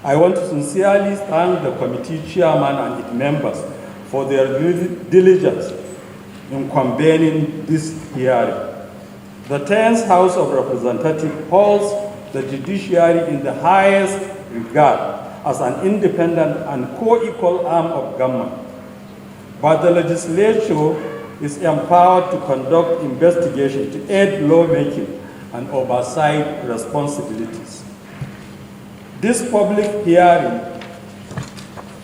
I want to sincerely thank the committee chairman and its members for their diligence in convening this hearing. The 10th House of Representatives holds the judiciary in the highest regard as an independent and co-equal arm of government. But the legislature is empowered to conduct investigation to aid lawmaking and oversight responsibilities. This public hearing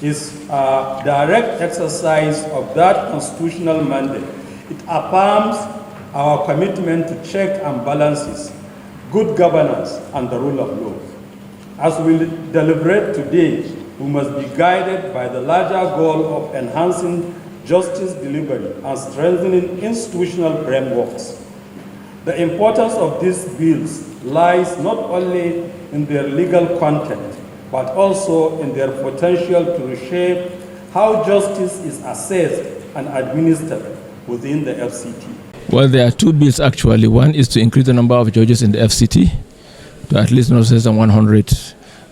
is a direct exercise of that constitutional mandate. It affirms our commitment to check and balances, good governance, and the rule of law. As we deliberate today, we must be guided by the larger goal of enhancing justice delivery and strengthening institutional frameworks. The importance of these bills lies not only in their legal content, but also in their potential to reshape how justice is assessed and administered within the FCT. Well, there are two bills actually. One is to increase the number of judges in the FCT to at least no less than 100.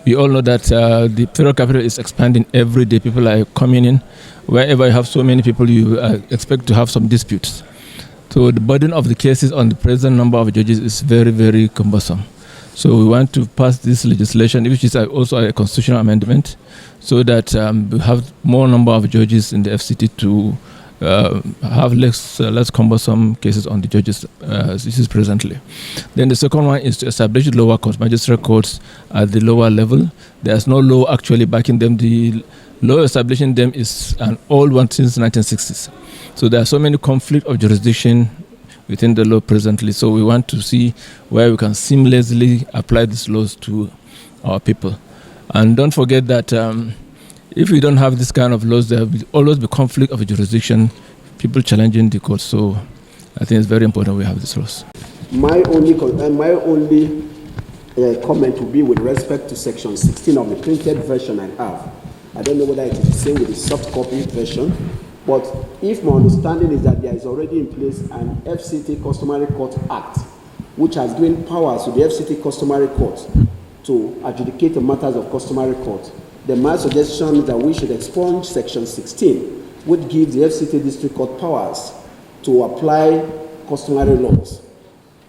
We all know that the federal capital is expanding every day. People are coming in. Wherever you have so many people, you expect to have some disputes. So the burden of the cases on the present number of judges is very, very cumbersome. So we want to pass this legislation, which is also a constitutional amendment, so that we have more number of judges in the FCT to have less cumbersome cases on the judges this is presently. Then the second one is to establish lower courts, magistrate courts at the lower level. There's no law actually backing them. The law establishing them is an old one since 1960s. So there are so many conflicts of jurisdiction within the law presently. So we want to see where we can seamlessly apply these laws to our people. And don't forget that if we don't have this kind of laws, there will always be conflict of jurisdiction, people challenging the court. So I think it's very important we have these laws. My only comment will be with respect to section 16 of the printed version I have. I don't know whether it is the same with the soft copy version, but if my understanding is that there is already in place an FCT Customary Court Act, which has given powers to the FCT Customary Court to adjudicate the matters of customary court, then my suggestion is that we should expunge section 16, which gives the FCT District Court powers to apply customary laws.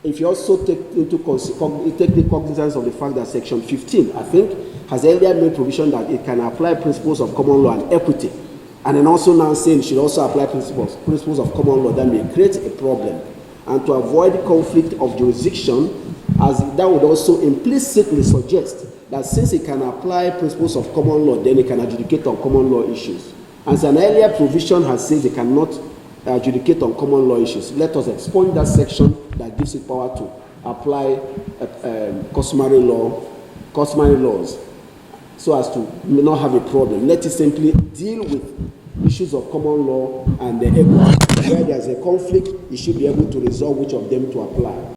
If you also take the cognizance of the fact that section 15, I think, has earlier made provision that it can apply principles of common law and equity, and then also now saying it should also apply principles of common law, that may create a problem. And to avoid conflict of jurisdiction, as that would also implicitly suggest that since it can apply principles of common law, then it can adjudicate on common law issues. As an earlier provision has said it cannot adjudicate on common law issues, let us expunge that section that gives it power to apply customary laws, so as to not have a problem. Let it simply deal with issues of common law and the equity. Where there's a conflict, you should be able to resolve which of them to apply.